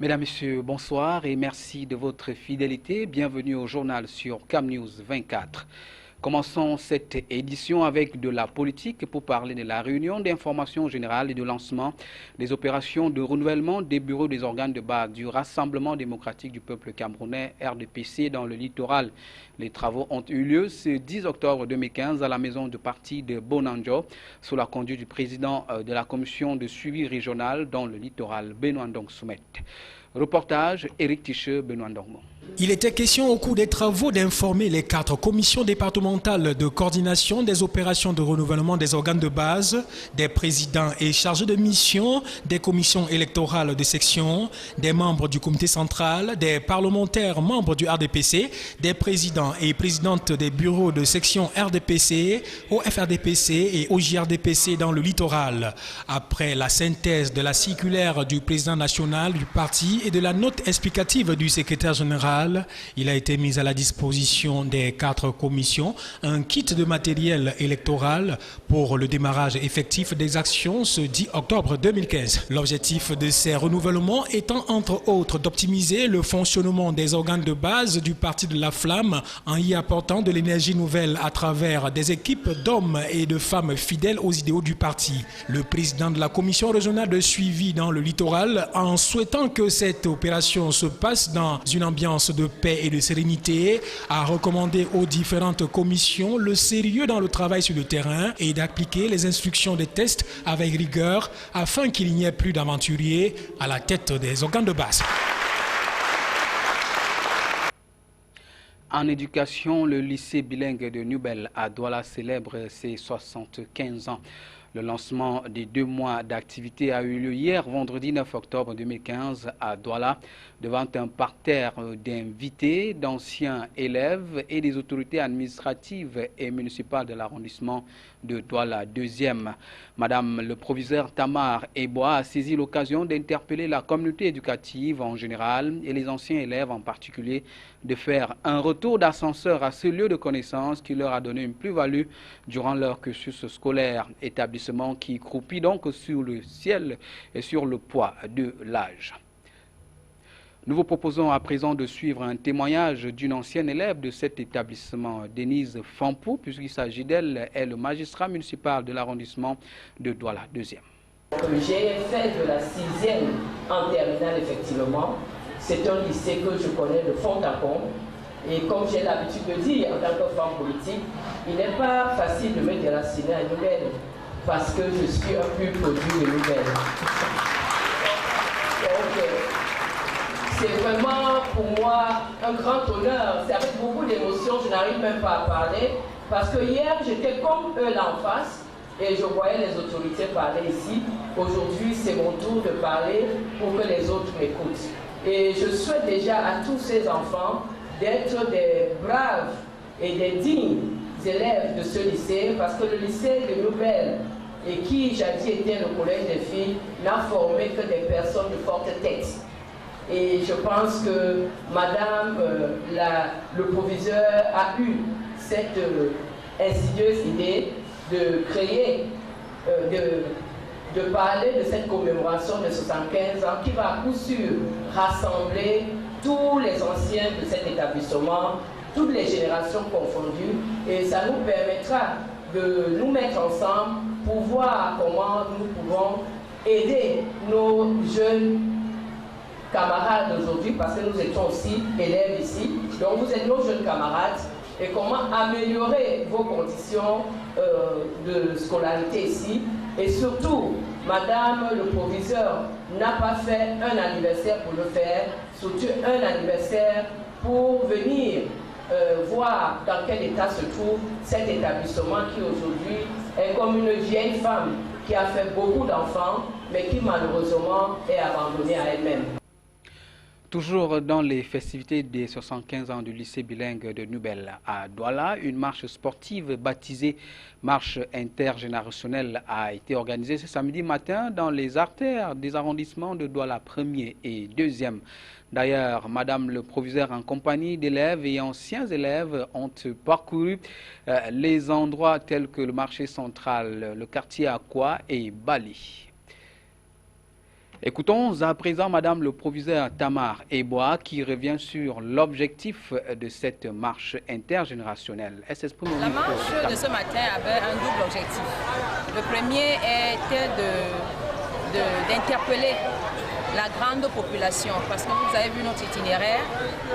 Mesdames, Messieurs, bonsoir et merci de votre fidélité. Bienvenue au journal sur CamNews 24. Commençons cette édition avec de la politique pour parler de la réunion d'information générale et de lancement des opérations de renouvellement des bureaux des organes de base du Rassemblement démocratique du peuple camerounais RDPC dans le littoral. Les travaux ont eu lieu ce 10 octobre 2015 à la maison de parti de Bonanjo sous la conduite du président de la commission de suivi régional dans le littoral, Benoît Ndong Soumet. Reportage Éric Ticheux, Benoît Ndongmo. Il était question au cours des travaux d'informer les 4 commissions départementales de coordination des opérations de renouvellement des organes de base, des présidents et chargés de mission, des commissions électorales de section, des membres du comité central, des parlementaires membres du RDPC, des présidents et présidentes des bureaux de section RDPC, au FRDPC et au JRDPC dans le littoral. Après la synthèse de la circulaire du président national du parti et de la note explicative du secrétaire général, il a été mis à la disposition des 4 commissions un kit de matériel électoral pour le démarrage effectif des actions ce 10 octobre 2015. L'objectif de ces renouvellements étant entre autres d'optimiser le fonctionnement des organes de base du Parti de la Flamme en y apportant de l'énergie nouvelle à travers des équipes d'hommes et de femmes fidèles aux idéaux du parti. Le président de la commission régionale de suivi dans le littoral, en souhaitant que cette opération se passe dans une ambiance de paix et de sérénité, a recommandé aux différentes commissions le sérieux dans le travail sur le terrain et d'appliquer les instructions des tests avec rigueur afin qu'il n'y ait plus d'aventuriers à la tête des organes de base. En éducation, le lycée bilingue de Nubel à Douala célèbre ses 75 ans. Le lancement des 2 mois d'activité a eu lieu hier, vendredi 9 octobre 2015, à Douala, devant un parterre d'invités, d'anciens élèves et des autorités administratives et municipales de l'arrondissement de Douala 2e. Madame le proviseur Tamar Eboa a saisi l'occasion d'interpeller la communauté éducative en général et les anciens élèves en particulier de faire un retour d'ascenseur à ce lieu de connaissance qui leur a donné une plus-value durant leur cursus scolaire, établissement qui croupit donc sur le ciel et sur le poids de l'âge. Nous vous proposons à présent de suivre un témoignage d'une ancienne élève de cet établissement, Denise Fampou, puisqu'il s'agit d'elle, est le magistrat municipal de l'arrondissement de Douala 2e. J'ai fait de la 6e en terminale, effectivement. C'est un lycée que je connais de fond en comble. Et comme j'ai l'habitude de dire en tant que femme politique, il n'est pas facile de me déraciner à Nubel parce que je suis un pur produit de Nubel. Donc, c'est vraiment pour moi un grand honneur. C'est avec beaucoup d'émotion, je n'arrive même pas à parler. Parce que hier, j'étais comme eux là en face et je voyais les autorités parler ici. Aujourd'hui, c'est mon tour de parler pour que les autres m'écoutent. Et je souhaite déjà à tous ces enfants d'être des braves et des dignes élèves de ce lycée, parce que le lycée de Nubel, et qui jadis était le collège des filles, n'a formé que des personnes de forte tête. Et je pense que Madame le proviseur a eu cette insidieuse idée de créer, de parler de cette commémoration de 75 ans qui va à coup sûr rassembler tous les anciens de cet établissement, toutes les générations confondues, et ça nous permettra de nous mettre ensemble pour voir comment nous pouvons aider nos jeunes camarades d'aujourd'hui, parce que nous étions aussi élèves ici, donc vous êtes nos jeunes camarades, et comment améliorer vos conditions de scolarité ici. Et surtout, Madame le proviseur n'a pas fait un anniversaire pour le faire, surtout un anniversaire pour venir voir dans quel état se trouve cet établissement qui aujourd'hui est comme une vieille femme qui a fait beaucoup d'enfants, mais qui malheureusement est abandonnée à elle-même. Toujours dans les festivités des 75 ans du lycée bilingue de Nubel à Douala, une marche sportive baptisée Marche intergénérationnelle a été organisée ce samedi matin dans les artères des arrondissements de Douala 1er et 2e. D'ailleurs, Madame le proviseur en compagnie d'élèves et anciens élèves ont parcouru les endroits tels que le marché central, le quartier Aqua et Bali. Écoutons à présent Madame le proviseur Tamar Eboa qui revient sur l'objectif de cette marche intergénérationnelle. La marche de ce matin avait un double objectif. Le premier était d'interpeller la grande population, parce que vous avez vu notre itinéraire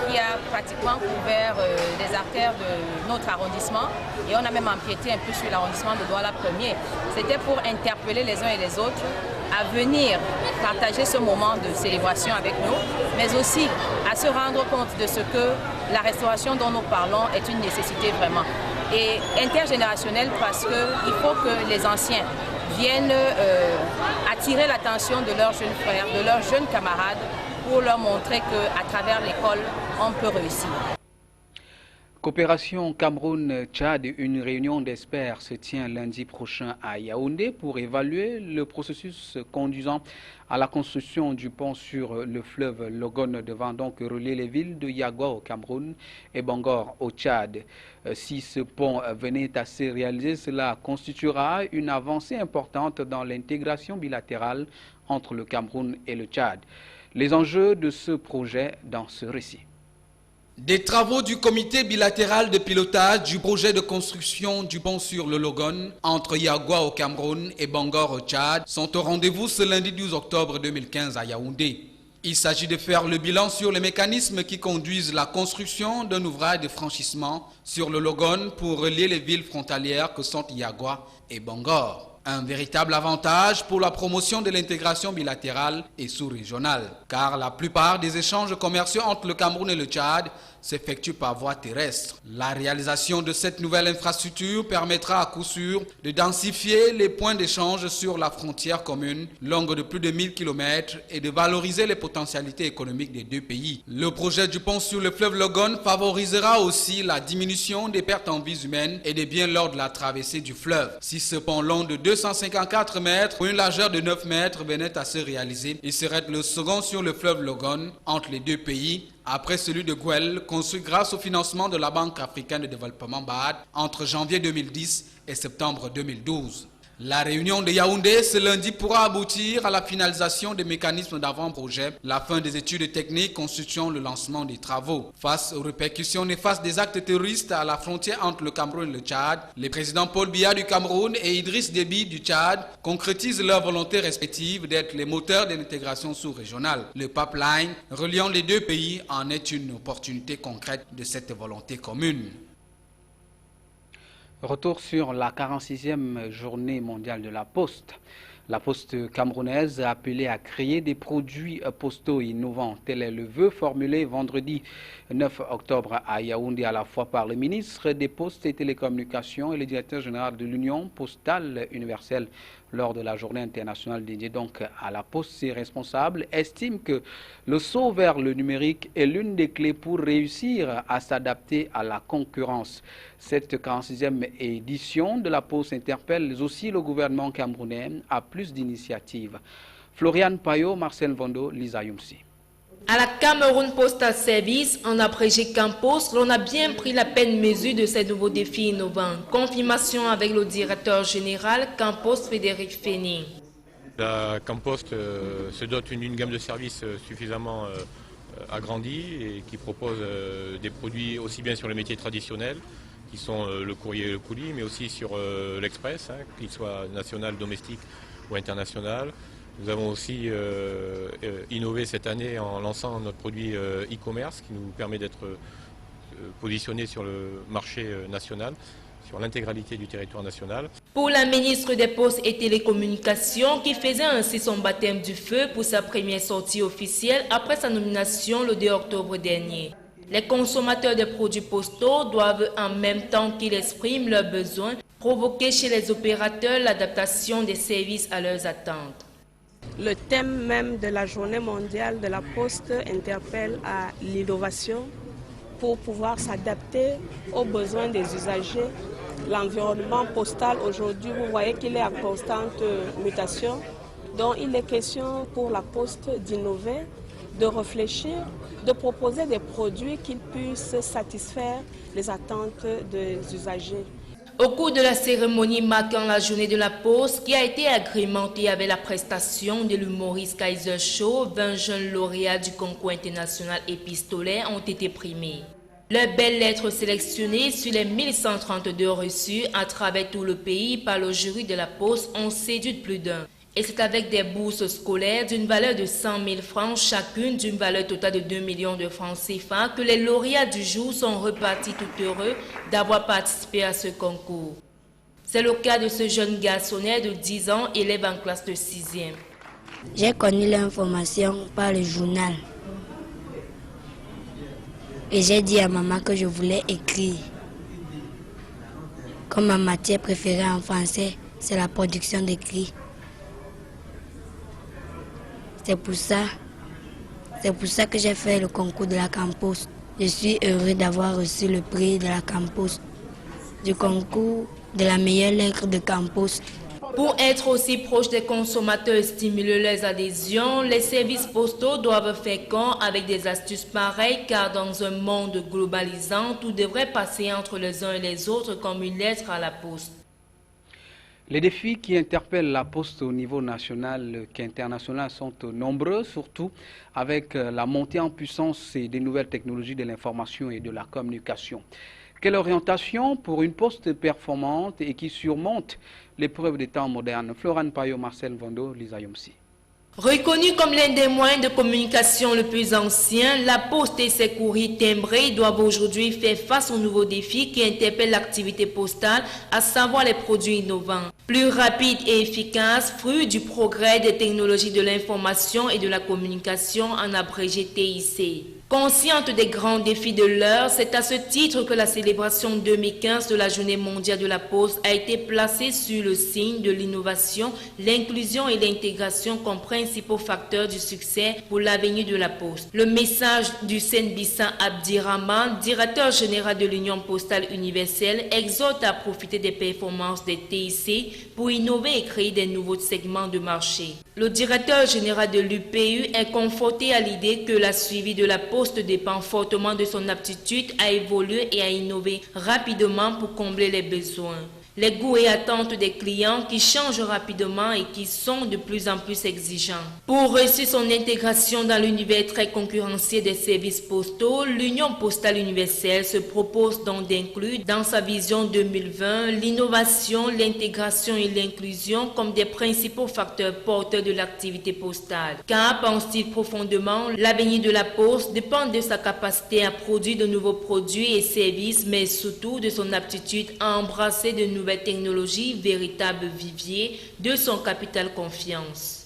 qui a pratiquement couvert des artères de notre arrondissement et on a même empiété un peu sur l'arrondissement de Douala 1er. C'était pour interpeller les uns et les autres à venir partager ce moment de célébration avec nous, mais aussi à se rendre compte de ce que la restauration dont nous parlons est une nécessité vraiment. Et intergénérationnelle parce qu'il faut que les anciens viennent attirer l'attention de leurs jeunes frères, de leurs jeunes camarades, pour leur montrer qu'à travers l'école, on peut réussir. Coopération Cameroun-Tchad, une réunion d'experts se tient lundi prochain à Yaoundé pour évaluer le processus conduisant à la construction du pont sur le fleuve Logone devant donc relier les villes de Yagua au Cameroun et Bangor au Tchad. Si ce pont venait à se réaliser, cela constituera une avancée importante dans l'intégration bilatérale entre le Cameroun et le Tchad. Les enjeux de ce projet dans ce récit. Des travaux du comité bilatéral de pilotage du projet de construction du pont sur le Logone entre Yagua au Cameroun et Bangor au Tchad sont au rendez-vous ce lundi 12 octobre 2015 à Yaoundé. Il s'agit de faire le bilan sur les mécanismes qui conduisent la construction d'un ouvrage de franchissement sur le Logone pour relier les villes frontalières que sont Yagua et Bangor. Un véritable avantage pour la promotion de l'intégration bilatérale et sous-régionale, car la plupart des échanges commerciaux entre le Cameroun et le Tchad s'effectuent par voie terrestre. La réalisation de cette nouvelle infrastructure permettra à coup sûr de densifier les points d'échange sur la frontière commune, longue de plus de 1000 km, et de valoriser les potentialités économiques des deux pays. Le projet du pont sur le fleuve Logone favorisera aussi la diminution des pertes en vies humaines et des biens lors de la traversée du fleuve. Si ce pont long de 254 mètres pour une largeur de 9 mètres venait à se réaliser, il serait le second sur le fleuve Logone entre les deux pays, après celui de Gouel, construit grâce au financement de la Banque africaine de développement BAD entre janvier 2010 et septembre 2012. La réunion de Yaoundé ce lundi pourra aboutir à la finalisation des mécanismes d'avant-projet, la fin des études techniques constituant le lancement des travaux. Face aux répercussions néfastes des actes terroristes à la frontière entre le Cameroun et le Tchad, les présidents Paul Biya du Cameroun et Idriss Déby du Tchad concrétisent leur volonté respective d'être les moteurs de l'intégration sous-régionale. Le pipeline reliant les deux pays en est une opportunité concrète de cette volonté commune. Retour sur la 46e journée mondiale de la Poste. La Poste camerounaise a appelé à créer des produits postaux innovants. Tel est le vœu formulé vendredi 9 octobre à Yaoundé à la fois par le ministre des Postes et Télécommunications et le directeur général de l'Union postale universelle lors de la journée internationale dédiée donc à la Poste. Ces responsables estiment que le saut vers le numérique est l'une des clés pour réussir à s'adapter à la concurrence. Cette 46e édition de la Poste interpelle aussi le gouvernement camerounais à plus d'initiatives. Floriane Payot, Marcel Vondo, Lisa Youmsi. À la Cameroun Postal Service, en abrégé Campos, l'on a bien pris la peine mesure de ces nouveaux défis innovants. Confirmation avec le directeur général Campos Frédéric Fény. La Campost se dote d'une gamme de services suffisamment agrandie et qui propose des produits aussi bien sur les métiers traditionnels, qui sont le courrier et le colis, mais aussi sur l'express, qu'il soit national, domestique ou international. Nous avons aussi innové cette année en lançant notre produit e-commerce qui nous permet d'être positionné sur le marché national, sur l'intégralité du territoire national. Pour la ministre des Postes et Télécommunications qui faisait ainsi son baptême du feu pour sa première sortie officielle après sa nomination le 2 octobre dernier. Les consommateurs de produits postaux doivent en même temps qu'ils expriment leurs besoins provoquer chez les opérateurs l'adaptation des services à leurs attentes. Le thème même de la journée mondiale de la Poste interpelle à l'innovation pour pouvoir s'adapter aux besoins des usagers. L'environnement postal aujourd'hui, vous voyez qu'il est en constante mutation. Donc il est question pour la Poste d'innover, de réfléchir, de proposer des produits qui puissent satisfaire les attentes des usagers. Au cours de la cérémonie marquant la journée de la pause, qui a été agrémentée avec la prestation de l'humoriste Kaiser Show, 20 jeunes lauréats du concours international épistolaire ont été primés. Leurs belles lettres sélectionnées sur les 1132 reçues à travers tout le pays par le jury de la pause ont séduit plus d'un. Et c'est avec des bourses scolaires d'une valeur de 100 000 francs chacune, d'une valeur totale de 2 millions de francs CFA, que les lauréats du jour sont repartis tout heureux d'avoir participé à ce concours. C'est le cas de ce jeune garçonnet de 10 ans, élève en classe de 6e. J'ai connu l'information par le journal. Et j'ai dit à maman que je voulais écrire. Comme ma matière préférée en français, c'est la production d'écrits. C'est pour ça que j'ai fait le concours de la Campus. Je suis heureux d'avoir reçu le prix de la Campus, du concours de la meilleure lettre de Campus. Pour être aussi proche des consommateurs et stimuler leurs adhésions, les services postaux doivent faire camp avec des astuces pareilles, car dans un monde globalisant, tout devrait passer entre les uns et les autres comme une lettre à la poste. Les défis qui interpellent la Poste au niveau national qu'international sont nombreux, surtout avec la montée en puissance des nouvelles technologies de l'information et de la communication. Quelle orientation pour une Poste performante et qui surmonte l'épreuve des temps modernes? Florane Payo, Marcel Vando, Lisa Yomsi. Reconnue comme l'un des moyens de communication le plus ancien, la Poste et ses courriers timbrés doivent aujourd'hui faire face aux nouveaux défis qui interpellent l'activité postale, à savoir les produits innovants. Plus rapides et efficaces, fruit du progrès des technologies de l'information et de la communication, en abrégé TIC. Consciente des grands défis de l'heure, c'est à ce titre que la célébration 2015 de la Journée mondiale de la Poste a été placée sur le signe de l'innovation, l'inclusion et l'intégration comme principaux facteurs du succès pour l'avenir de la Poste. Le message du Senbissa Abdirahman, directeur général de l'Union postale universelle, exhorte à profiter des performances des TIC pour innover et créer des nouveaux segments de marché. Le directeur général de l'UPU est conforté à l'idée que la suivi de la Poste dépend fortement de son aptitude à évoluer et à innover rapidement pour combler les besoins. Les goûts et attentes des clients qui changent rapidement et qui sont de plus en plus exigeants. Pour réussir son intégration dans l'univers très concurrentiel des services postaux, l'Union postale universelle se propose donc d'inclure dans sa vision 2020 l'innovation, l'intégration et l'inclusion comme des principaux facteurs porteurs de l'activité postale. Car, pense-t-il profondément, l'avenir de la Poste dépend de sa capacité à produire de nouveaux produits et services, mais surtout de son aptitude à embrasser de nouvelles technologies, véritable vivier de son capital confiance.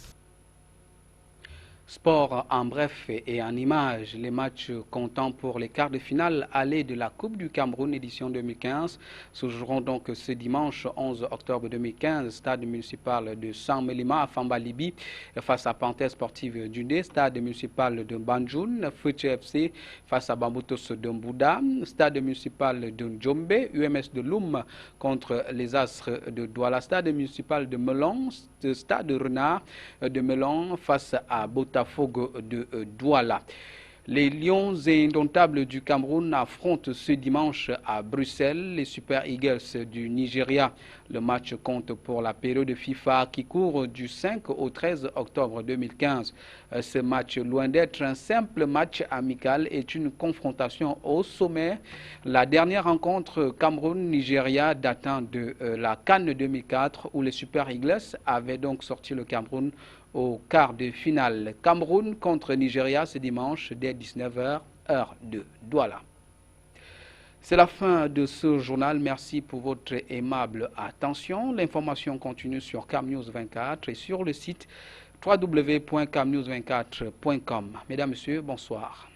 Sport en bref et en images, les matchs comptant pour les quarts de finale aller de la Coupe du Cameroun édition 2015 se joueront donc ce dimanche 11 octobre 2015, stade municipal de Saint-Mélima à Famba-Libi face à Panthère Sportive Dundee, stade municipal de Banjoun, Future FC face à Bambutos de Mbouda, stade municipal de Djombe, UMS de Loum contre les Astres de Douala, stade municipal de Melon, stade Renard de Melon face à Botafogo de Douala. Les Lions indomptables du Cameroun affrontent ce dimanche à Bruxelles les Super Eagles du Nigeria. Le match compte pour la période FIFA qui court du 5 au 13 octobre 2015. Ce match, loin d'être un simple match amical, est une confrontation au sommet. La dernière rencontre Cameroun-Nigeria datant de la CAN 2004 où les Super Eagles avaient donc sorti le Cameroun au quart de finale. Cameroun contre Nigeria ce dimanche dès 19h, heure de Douala. C'est la fin de ce journal. Merci pour votre aimable attention. L'information continue sur CamNews 24 et sur le site www.camnews24.com. Mesdames, Messieurs, bonsoir.